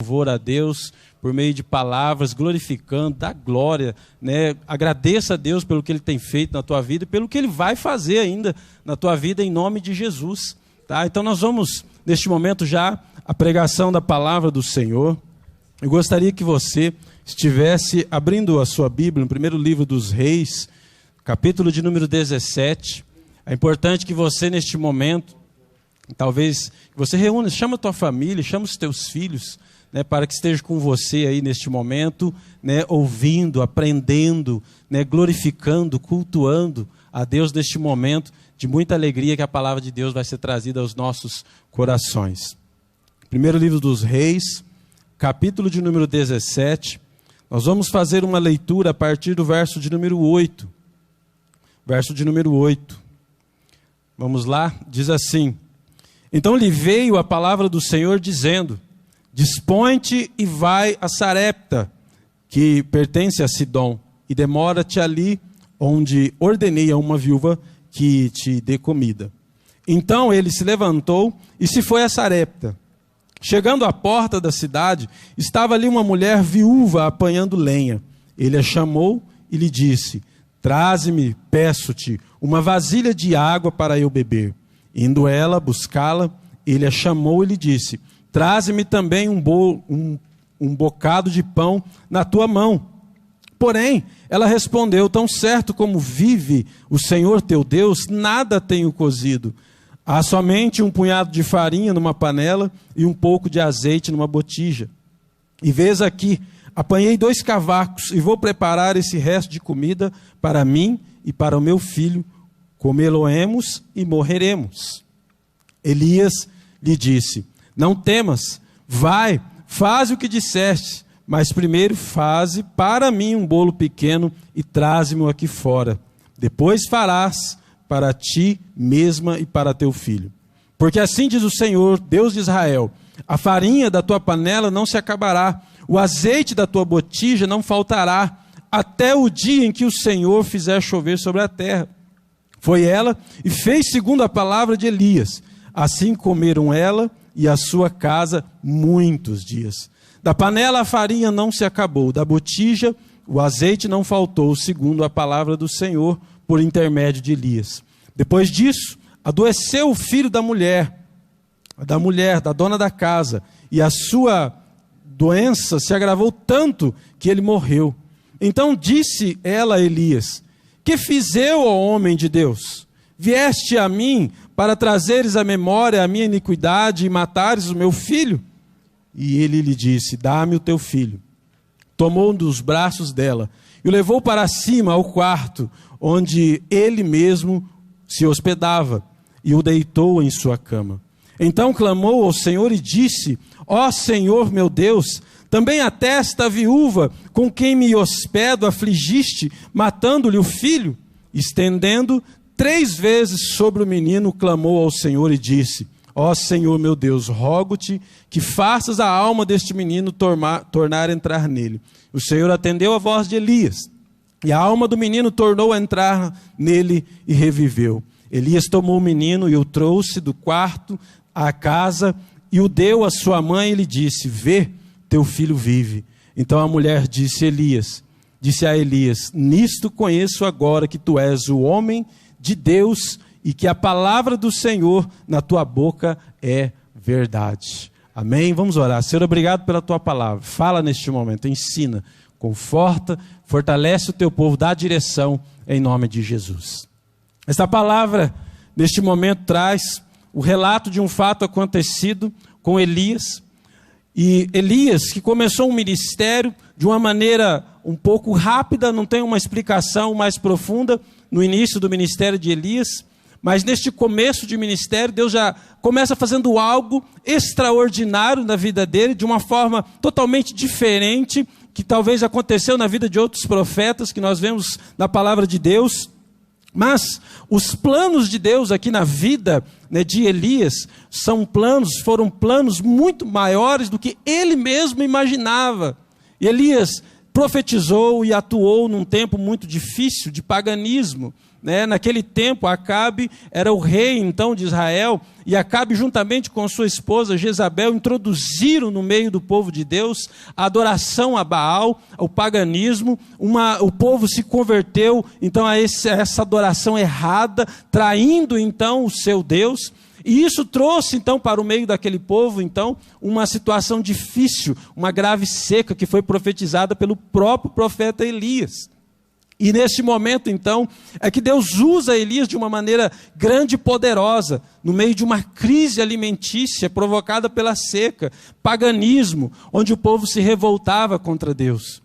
louvor a Deus, por meio de palavras, glorificando, dá glória, né? Agradeça a Deus pelo que Ele tem feito na tua vida e pelo que Ele vai fazer ainda na tua vida, em nome de Jesus. Tá? Então nós vamos, neste momento já, a pregação da palavra do Senhor. Eu gostaria que você estivesse abrindo a sua Bíblia, no primeiro livro dos Reis, capítulo de número 17. É importante que você, neste momento, talvez você reúna, chama a tua família, chama os teus filhos, né, para que esteja com você aí neste momento, né, ouvindo, aprendendo, né, glorificando, cultuando a Deus neste momento de muita alegria que a palavra de Deus vai ser trazida aos nossos corações. Primeiro livro dos Reis, capítulo de número 17, nós vamos fazer uma leitura a partir do verso de número 8. Verso de número 8. Vamos lá, diz assim: Então lhe veio a palavra do Senhor dizendo: Dispõe-te e vai a Sarepta, que pertence a Sidom, e demora-te ali, onde ordenei a uma viúva que te dê comida. Então ele se levantou e se foi a Sarepta. Chegando à porta da cidade, estava ali uma mulher viúva apanhando lenha. Ele a chamou e lhe disse: Traze-me, peço-te, uma vasilha de água para eu beber. Indo ela buscá-la, ele a chamou e lhe disse: Traze-me também um bocado de pão na tua mão. Porém, ela respondeu: Tão certo como vive o Senhor teu Deus, nada tenho cozido. Há somente um punhado de farinha numa panela e um pouco de azeite numa botija. E vês aqui, apanhei 2 cavacos e vou preparar esse resto de comida para mim e para o meu filho. Comê-lo-emos e morreremos. Elias lhe disse: Não temas, vai, faze o que disseste, mas primeiro faze para mim um bolo pequeno e traze-me aqui fora. Depois farás para ti mesma e para teu filho. Porque assim diz o Senhor, Deus de Israel: a farinha da tua panela não se acabará, o azeite da tua botija não faltará, até o dia em que o Senhor fizer chover sobre a terra. Foi ela e fez segundo a palavra de Elias. Assim comeram ela e a sua casa muitos dias. Da panela a farinha não se acabou, da botija o azeite não faltou, segundo a palavra do Senhor, por intermédio de Elias. Depois disso, adoeceu o filho da mulher, da dona da casa, e a sua doença se agravou tanto que ele morreu. Então disse ela a Elias: Que fiz eu, ó homem de Deus? Vieste a mim para trazeres à memória a minha iniquidade e matares o meu filho? E ele lhe disse: Dá-me o teu filho. Tomou um dos braços dela e o levou para cima ao quarto, onde ele mesmo se hospedava, e o deitou em sua cama. Então clamou ao Senhor e disse: Ó Senhor meu Deus, também até esta viúva com quem me hospedo afligiste, matando-lhe o filho? Estendendo 3 vezes sobre o menino, clamou ao Senhor e disse: Ó Senhor meu Deus, rogo-te que faças a alma deste menino tornar a entrar nele. O Senhor atendeu a voz de Elias, e a alma do menino tornou a entrar nele e reviveu. Elias tomou o menino e o trouxe do quarto à casa e o deu à sua mãe e lhe disse: Vê, teu filho vive. Então a mulher disse a Elias: Nisto conheço agora que tu és o homem de Deus e que a palavra do Senhor na tua boca é verdade. Amém? Vamos orar. Senhor, obrigado pela tua palavra. Fala neste momento, ensina, conforta, fortalece o teu povo, dá direção em nome de Jesus. Esta palavra, neste momento, traz o relato de um fato acontecido com Elias. E Elias, que começou um ministério de uma maneira um pouco rápida, não tem uma explicação mais profunda no início do ministério de Elias, mas neste começo de ministério, Deus já começa fazendo algo extraordinário na vida dele, de uma forma totalmente diferente, que talvez aconteceu na vida de outros profetas, que nós vemos na palavra de Deus. Mas os planos de Deus aqui na vida, né, de Elias foram planos muito maiores do que ele mesmo imaginava. E Elias profetizou e atuou num tempo muito difícil de paganismo, né? Naquele tempo, Acabe era o rei então de Israel, e Acabe, juntamente com sua esposa Jezabel, introduziram no meio do povo de Deus a adoração a Baal, o paganismo. O povo se converteu então a essa adoração errada, traindo então o seu Deus. E isso trouxe, então, para o meio daquele povo, então, uma situação difícil, uma grave seca que foi profetizada pelo próprio profeta Elias. E neste momento, então, é que Deus usa Elias de uma maneira grande e poderosa, no meio de uma crise alimentícia provocada pela seca, paganismo, onde o povo se revoltava contra Deus.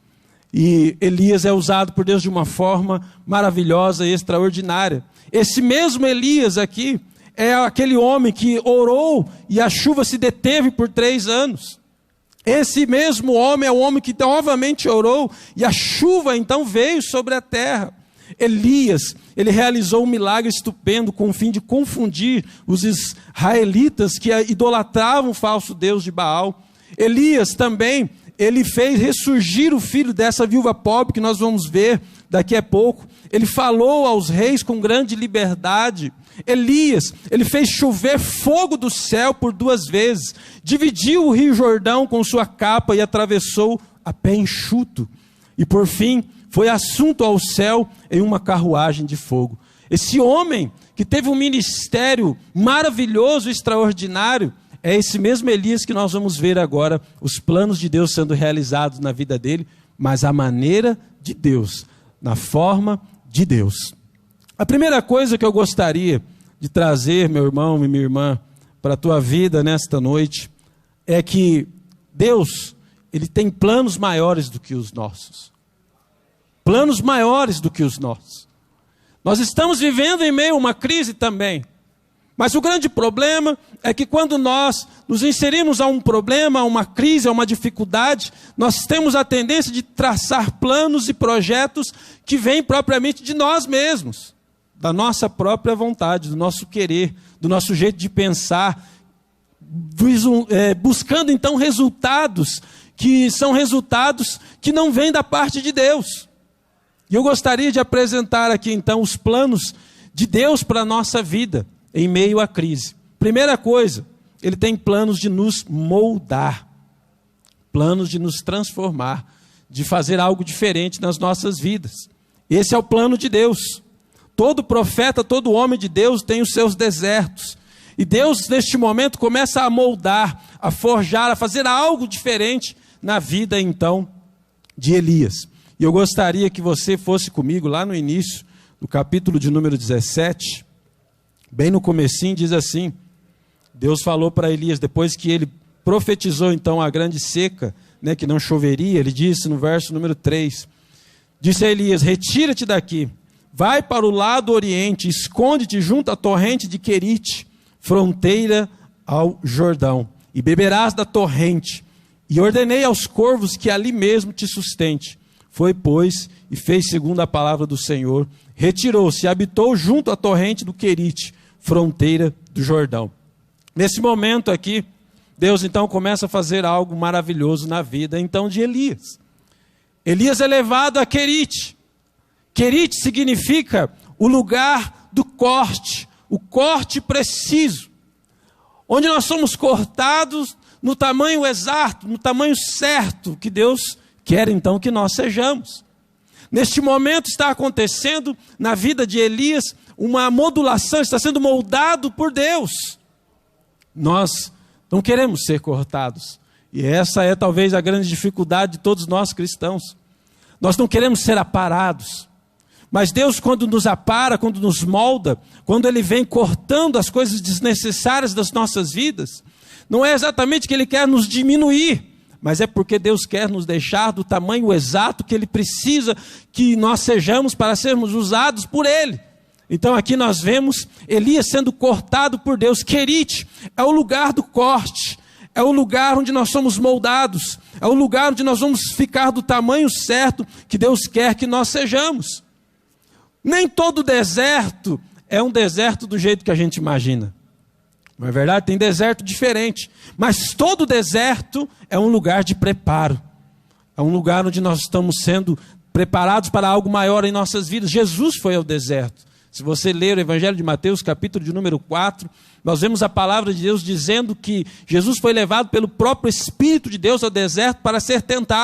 E Elias é usado por Deus de uma forma maravilhosa e extraordinária. Esse mesmo Elias aqui, é aquele homem que orou e a chuva se deteve por 3 anos. Esse mesmo homem é o homem que novamente orou e a chuva então veio sobre a terra. Elias, ele realizou um milagre estupendo com o fim de confundir os israelitas que idolatravam o falso Deus de Baal. Elias também, ele fez ressurgir o filho dessa viúva pobre que nós vamos ver daqui a pouco. Ele falou aos reis com grande liberdade. Elias, ele fez chover fogo do céu por 2 vezes, dividiu o rio Jordão com sua capa e atravessou a pé enxuto. E por fim, foi assunto ao céu em uma carruagem de fogo. Esse homem que teve um ministério maravilhoso e extraordinário, é esse mesmo Elias que nós vamos ver agora, os planos de Deus sendo realizados na vida dele, mas a maneira de Deus, na forma de Deus. A primeira coisa que eu gostaria de trazer, meu irmão e minha irmã, para a tua vida nesta noite, é que Deus, Ele tem planos maiores do que os nossos. Planos maiores do que os nossos. Nós estamos vivendo em meio a uma crise também. Mas o grande problema é que quando nós nos inserimos a um problema, a uma crise, a uma dificuldade, nós temos a tendência de traçar planos e projetos que vêm propriamente de nós mesmos, da nossa própria vontade, do nosso querer, do nosso jeito de pensar, buscando então resultados que são resultados que não vêm da parte de Deus. E eu gostaria de apresentar aqui então os planos de Deus para a nossa vida em meio à crise. Primeira coisa, Ele tem planos de nos moldar, planos de nos transformar, de fazer algo diferente nas nossas vidas. Esse é o plano de Deus. Todo profeta, todo homem de Deus tem os seus desertos. E Deus, neste momento, começa a moldar, a forjar, a fazer algo diferente na vida, então, de Elias. E eu gostaria que você fosse comigo lá no início, no capítulo de número 17, bem no comecinho, diz assim: Deus falou para Elias, depois que ele profetizou então a grande seca, né, que não choveria, ele disse no verso número 3, disse a Elias: retira-te daqui, vai para o lado oriente, esconde-te junto à torrente de Querite, fronteira ao Jordão, e beberás da torrente. E ordenei aos corvos que ali mesmo te sustente. Foi, pois, e fez segundo a palavra do Senhor. Retirou-se e habitou junto à torrente do Querite, fronteira do Jordão. Nesse momento aqui, Deus então começa a fazer algo maravilhoso na vida então de Elias. Elias é levado a Querite. Querite significa o lugar do corte, o corte preciso, onde nós somos cortados no tamanho exato, no tamanho certo que Deus quer então que nós sejamos. Neste momento está acontecendo na vida de Elias uma modulação, está sendo moldado por Deus. Nós não queremos ser cortados, e essa é talvez a grande dificuldade de todos nós cristãos. Nós não queremos ser aparados, mas Deus, quando nos apara, quando nos molda, quando Ele vem cortando as coisas desnecessárias das nossas vidas, não é exatamente que Ele quer nos diminuir, mas é porque Deus quer nos deixar do tamanho exato que Ele precisa que nós sejamos para sermos usados por Ele. Então aqui nós vemos Elias sendo cortado por Deus. Querite é o lugar do corte, é o lugar onde nós somos moldados, é o lugar onde nós vamos ficar do tamanho certo que Deus quer que nós sejamos. Nem todo deserto é um deserto do jeito que a gente imagina. Não é verdade? Tem deserto diferente. Mas todo deserto é um lugar de preparo. É um lugar onde nós estamos sendo preparados para algo maior em nossas vidas. Jesus foi ao deserto. Se você ler o Evangelho de Mateus, capítulo de número 4, nós vemos a palavra de Deus dizendo que Jesus foi levado pelo próprio Espírito de Deus ao deserto para ser tentado.